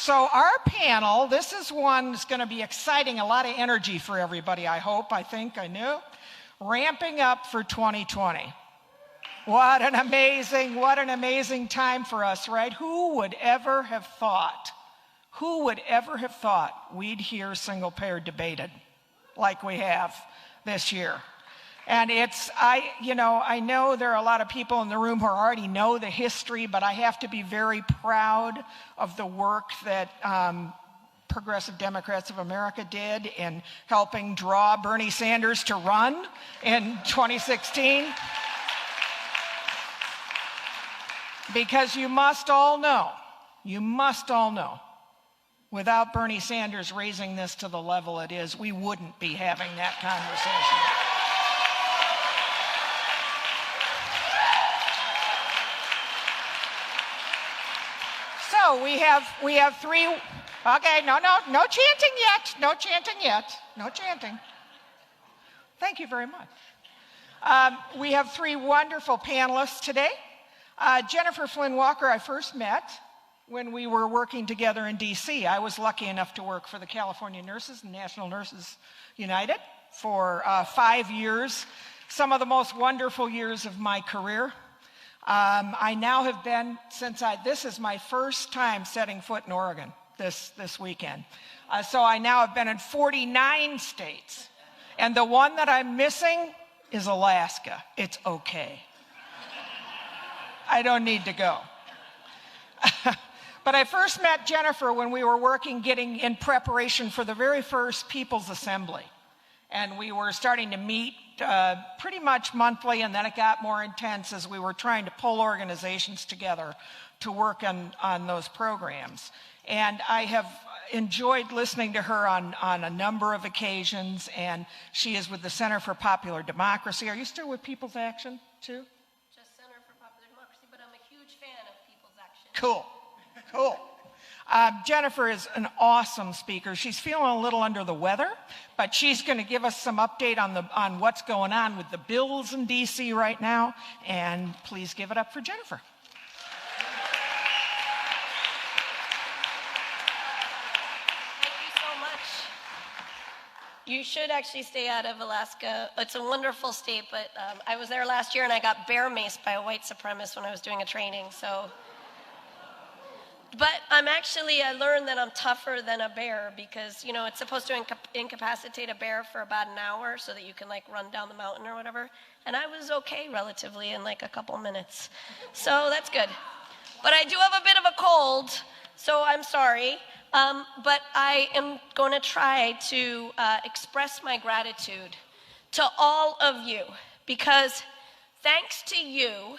So our panel, this is one that's going to be exciting, a lot of energy for everybody, I hope, I think, I knew. Ramping up for 2020. What an amazing time for us, right? Who would ever have thought we'd hear single payer debated like we have this year? And I know there are a lot of people in the room who already know the history, but I have to be very proud of the work that Progressive Democrats of America did in helping draw Bernie Sanders to run in 2016. Because you must all know, without Bernie Sanders raising this to the level it is, we wouldn't be having that conversation. So we have three. Okay, no chanting yet. Thank you very much. We have three wonderful panelists today. Jennifer Flynn Walker, I first met when we were working together in DC. I was lucky enough to work for the California Nurses and National Nurses United for 5 years, some of the most wonderful years of my career. I now have been, this is my first time setting foot in Oregon this weekend. So I now have been in 49 states. And the one that I'm missing is Alaska. It's okay. I don't need to go. But I first met Jennifer when we were getting in preparation for the very first People's Assembly. And we were starting to meet pretty much monthly, and then it got more intense as we were trying to pull organizations together to work on those programs. And I have enjoyed listening to her on a number of occasions, and she is with the Center for Popular Democracy. Are you still with People's Action, too? Just Center for Popular Democracy, but I'm a huge fan of People's Action. Cool. Jennifer is an awesome speaker. She's feeling a little under the weather, but she's going to give us some update on what's going on with the bills in DC right now. And please give it up for Jennifer. Thank you so much. You should actually stay out of Alaska. It's a wonderful state, but I was there last year and I got bear maced by a white supremacist when I was doing a training. But I learned that I'm tougher than a bear because, it's supposed to incapacitate a bear for about an hour so that you can run down the mountain or whatever. And I was okay relatively in a couple minutes. So that's good. But I do have a bit of a cold, so I'm sorry. But I am going to try to express my gratitude to all of you because thanks to you,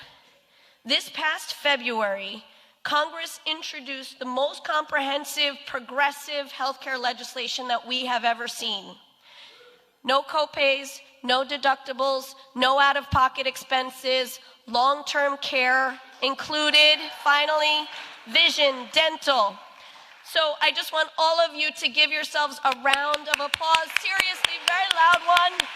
this past February, Congress introduced the most comprehensive, progressive healthcare legislation that we have ever seen. No copays, no deductibles, no out-of-pocket expenses, long-term care included, finally, vision, dental. So I just want all of you to give yourselves a round of applause. Seriously, very loud one.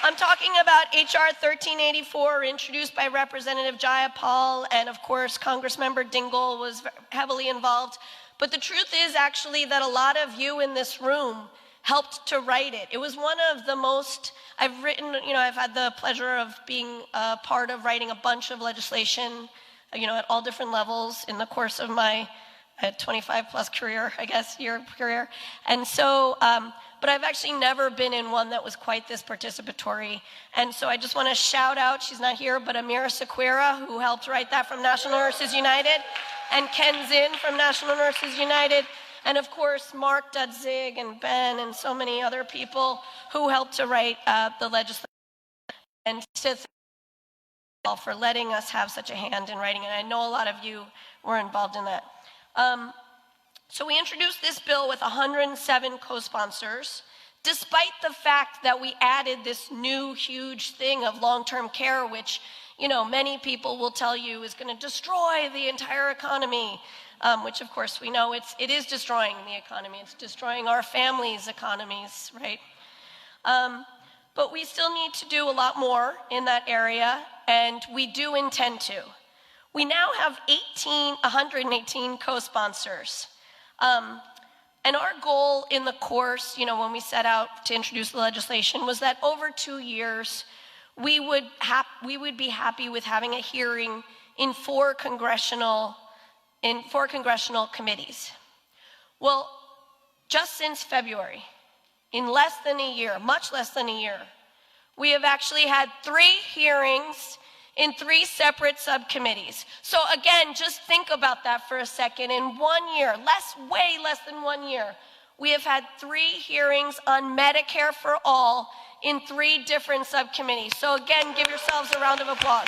I'm talking about H.R. 1384, introduced by Representative Jayapal, and of course, Congressmember Dingell was heavily involved. But the truth is actually that a lot of you in this room helped to write it. It was one of the most, I've had the pleasure of being a part of writing a bunch of legislation, at all different levels in the course of my 25 plus year career. And so, but I've actually never been in one that was quite this participatory. And so I just want to shout out, she's not here, but Amira Sequeira, who helped write that from National Nurses United, and Ken Zinn from National Nurses United, and of course, Mark Dudzig and Ben and so many other people who helped to write the legislation. And to thank you all for letting us have such a hand in writing it. I know a lot of you were involved in that. So we introduced this bill with 107 co-sponsors, despite the fact that we added this new huge thing of long-term care, which, many people will tell you is going to destroy the entire economy, which of course we know it is destroying the economy. It's destroying our families' economies, right? But we still need to do a lot more in that area, and we do intend to. We now have 118 co-sponsors. And our goal in the course, when we set out to introduce the legislation, was that over 2 years, we would be happy with having a hearing in four congressional committees. Well, just since February, in less than a year, much less than a year, we have actually had 3 hearings in 3 separate subcommittees. So again, just think about that for a second. In 1 year, way less than 1 year, we have had 3 hearings on Medicare for All in 3 different subcommittees. So again, give yourselves a round of applause.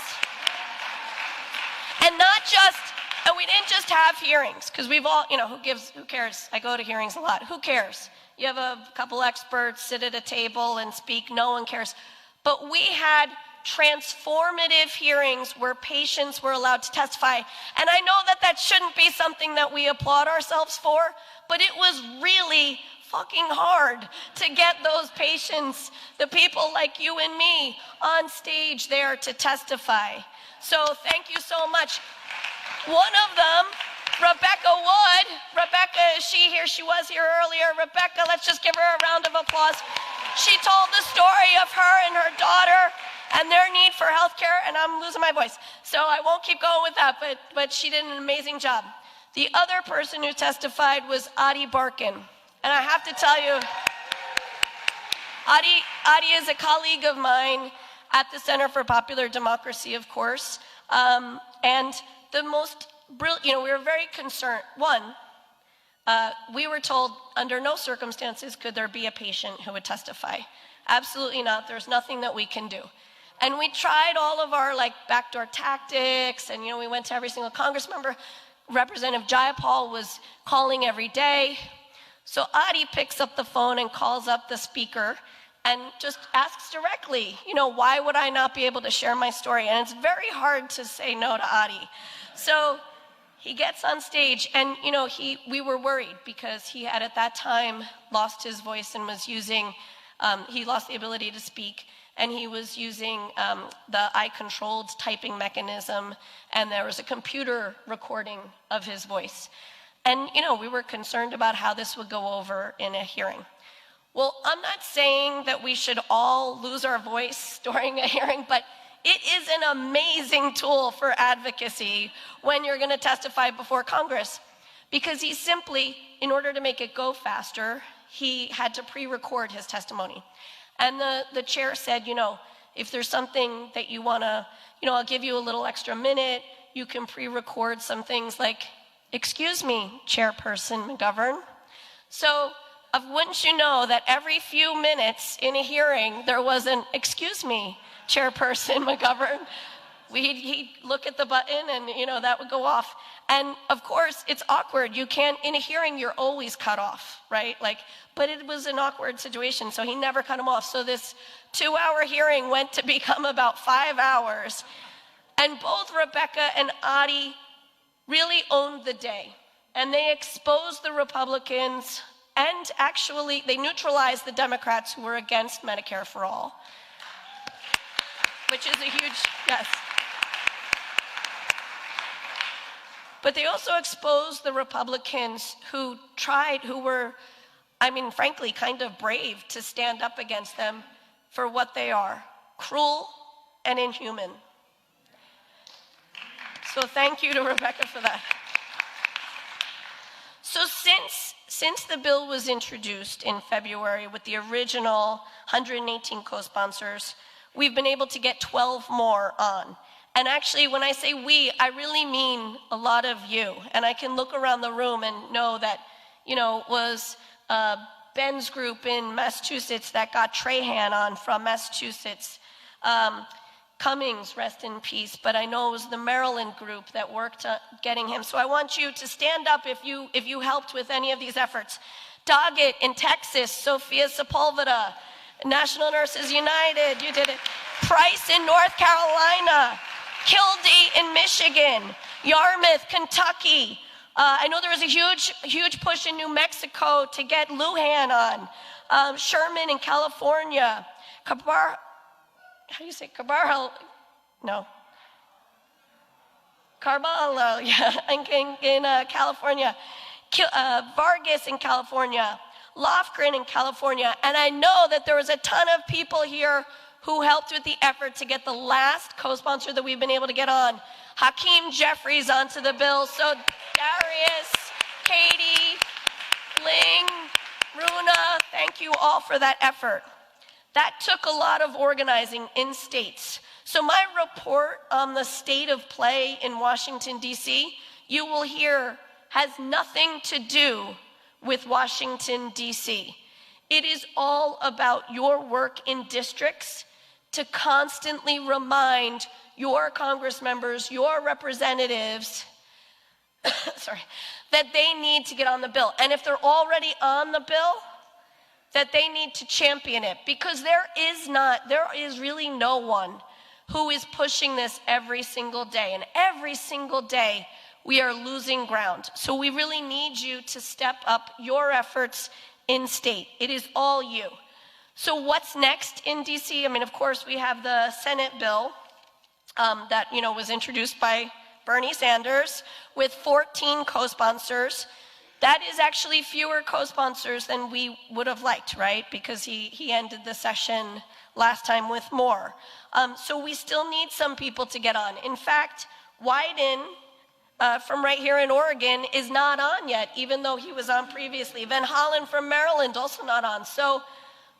And we didn't just have hearings, because we've all, who cares? I go to hearings a lot. Who cares? You have a couple experts sit at a table and speak, no one cares. But we had transformative hearings where patients were allowed to testify. And I know that shouldn't be something that we applaud ourselves for, but it was really fucking hard to get those patients, the people like you and me, on stage there to testify. So thank you so much. One of them, Rebecca Wood. Rebecca, is she here? She was here earlier. Rebecca, let's just give her a round of applause. She told the story of her and her daughter and their need for health care, and I'm losing my voice. So I won't keep going with that, but she did an amazing job. The other person who testified was Adi Barkan. And I have to tell you, Adi is a colleague of mine at the Center for Popular Democracy, of course. And the most brilliant, we were very concerned. One, we were told under no circumstances could there be a patient who would testify. Absolutely not. There's nothing that we can do. And we tried all of our backdoor tactics, and we went to every single Congress member. Representative Jayapal was calling every day. So Adi picks up the phone and calls up the speaker and just asks directly, why would I not be able to share my story? And it's very hard to say no to Adi. So he gets on stage, and we were worried because he had at that time lost his voice and was using, he lost the ability to speak, and he was using the eye-controlled typing mechanism, and there was a computer recording of his voice. And we were concerned about how this would go over in a hearing. Well, I'm not saying that we should all lose our voice during a hearing, but it is an amazing tool for advocacy when you're going to testify before Congress, because he simply, in order to make it go faster, he had to pre-record his testimony. And the chair said, if there's something that you want to, I'll give you a little extra minute. You can pre-record some things like, "Excuse me, Chairperson McGovern." So wouldn't you know that every few minutes in a hearing, there was an "Excuse me, Chairperson McGovern." He'd look at the button and, that would go off. And of course, it's awkward. You can't, in a hearing, you're always cut off, right? But it was an awkward situation, so he never cut him off. So this 2-hour hearing went to become about 5 hours. And both Rebecca and Adi really owned the day. And they exposed the Republicans, and actually, they neutralized the Democrats who were against Medicare for All, which is a huge, yes. But they also exposed the Republicans who were, frankly, kind of brave to stand up against them for what they are: cruel and inhuman. So thank you to Rebecca for that. So since the bill was introduced in February with the original 118 co-sponsors, we've been able to get 12 more on. And actually, when I say we, I really mean a lot of you. And I can look around the room and know that, it was Ben's group in Massachusetts that got Trahan on from Massachusetts. Cummings, rest in peace, but I know it was the Maryland group that worked on getting him. So I want you to stand up if you helped with any of these efforts. Doggett in Texas, Sophia Sepulveda, National Nurses United, you did it. Price in North Carolina, Kildee in Michigan, Yarmouth, Kentucky. I know there was a huge push in New Mexico to get Lujan on. Sherman in California, Carballo, yeah, in California, Vargas in California, Lofgren in California, and I know that there was a ton of people here who helped with the effort to get the last co-sponsor that we've been able to get on, Hakeem Jeffries, onto the bill. So Darius, Katie, Ling, Runa, thank you all for that effort. That took a lot of organizing in states. So my report on the state of play in Washington, D.C., you will hear has nothing to do with Washington, D.C. It is all about your work in districts to constantly remind your Congress members, your representatives, sorry, that they need to get on the bill. And if they're already on the bill, that they need to champion it, because there is really no one who is pushing this every single day. And every single day, we are losing ground. So we really need you to step up your efforts in state. It is all you. So what's next in DC? I mean, of course, we have the Senate bill that was introduced by Bernie Sanders with 14 co-sponsors. That is actually fewer co-sponsors than we would have liked, right? Because he ended the session last time with more. So we still need some people to get on. In fact, Wyden from right here in Oregon is not on yet, even though he was on previously. Van Hollen from Maryland, also not on. So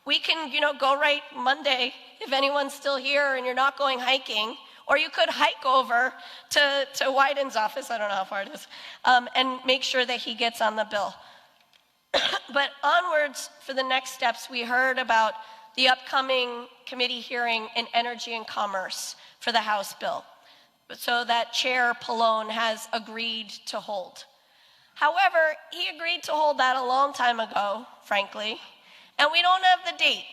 we can, go right Monday if anyone's still here and you're not going hiking. Or you could hike over to Wyden's office, I don't know how far it is, and make sure that he gets on the bill. But onwards for the next steps, we heard about the upcoming committee hearing in Energy and Commerce for the House bill, so that Chair Pallone has agreed to hold. However, he agreed to hold that a long time ago, frankly, and we don't have the date.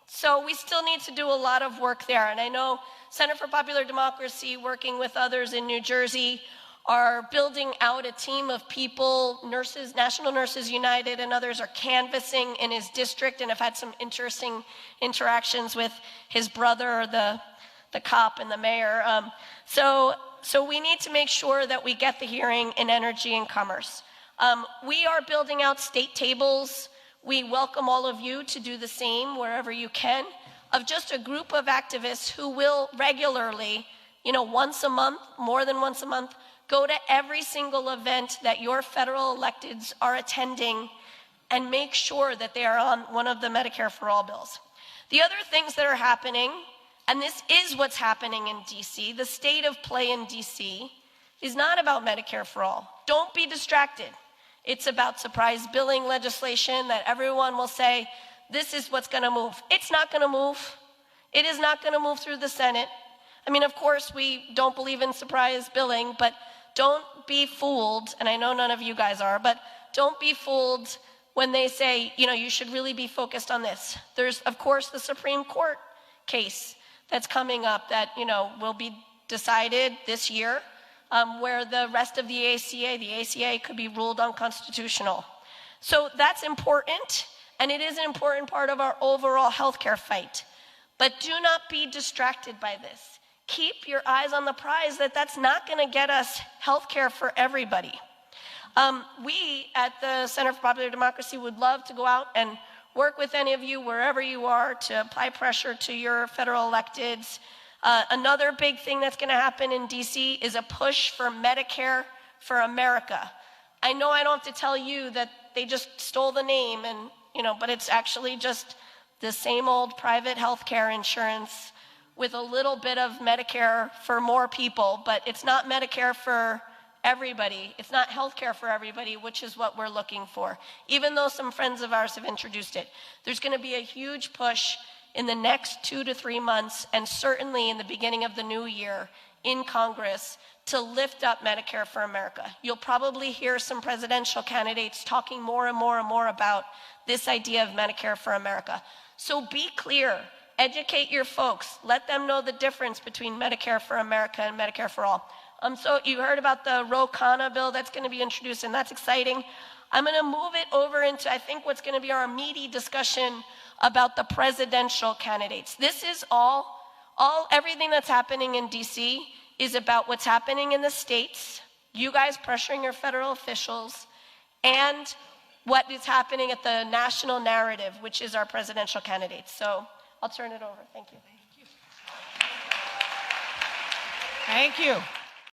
So we still need to do a lot of work there. And I know Center for Popular Democracy, working with others in New Jersey, are building out a team of people, nurses, National Nurses United and others are canvassing in his district and have had some interesting interactions with his brother, the cop and the mayor. So we need to make sure that we get the hearing in Energy and Commerce. We are building out state tables. We welcome all of you to do the same wherever you can, of just a group of activists who will regularly, once a month, more than once a month, go to every single event that your federal electeds are attending and make sure that they are on one of the Medicare for All bills. The other things that are happening, and this is what's happening in DC, the state of play in DC is not about Medicare for All. Don't be distracted. It's about surprise billing legislation that everyone will say, this is what's going to move. It's not going to move. It is not going to move through the Senate. I mean, of course, we don't believe in surprise billing, but don't be fooled, and I know none of you guys are, but don't be fooled when they say, you should really be focused on this. There's, of course, the Supreme Court case that's coming up that, will be decided this year, where the rest of the ACA could be ruled unconstitutional. So that's important, and it is an important part of our overall healthcare fight. But do not be distracted by this. Keep your eyes on the prize that that's not going to get us healthcare for everybody. We at the Center for Popular Democracy would love to go out and work with any of you wherever you are to apply pressure to your federal electeds. Another big thing that's going to happen in DC is a push for Medicare for America. I know I don't have to tell you that they just stole the name, and but it's actually just the same old private health care insurance with a little bit of Medicare for more people, but it's not Medicare for everybody. It's not health care for everybody, which is what we're looking for, even though some friends of ours have introduced it. There's going to be a huge push in the next 2 to 3 months, and certainly in the beginning of the new year in Congress, to lift up Medicare for America. You'll probably hear some presidential candidates talking more and more and more about this idea of Medicare for America. So be clear, educate your folks, let them know the difference between Medicare for America and Medicare for All. So you heard about the Ro-Khanna bill that's going to be introduced, and that's exciting. I'm going to move it over into, I think, what's going to be our meaty discussion about the presidential candidates. This is everything that's happening in DC is about what's happening in the states, you guys pressuring your federal officials, and what is happening at the national narrative, which is our presidential candidates. So I'll turn it over. Thank you. Thank you.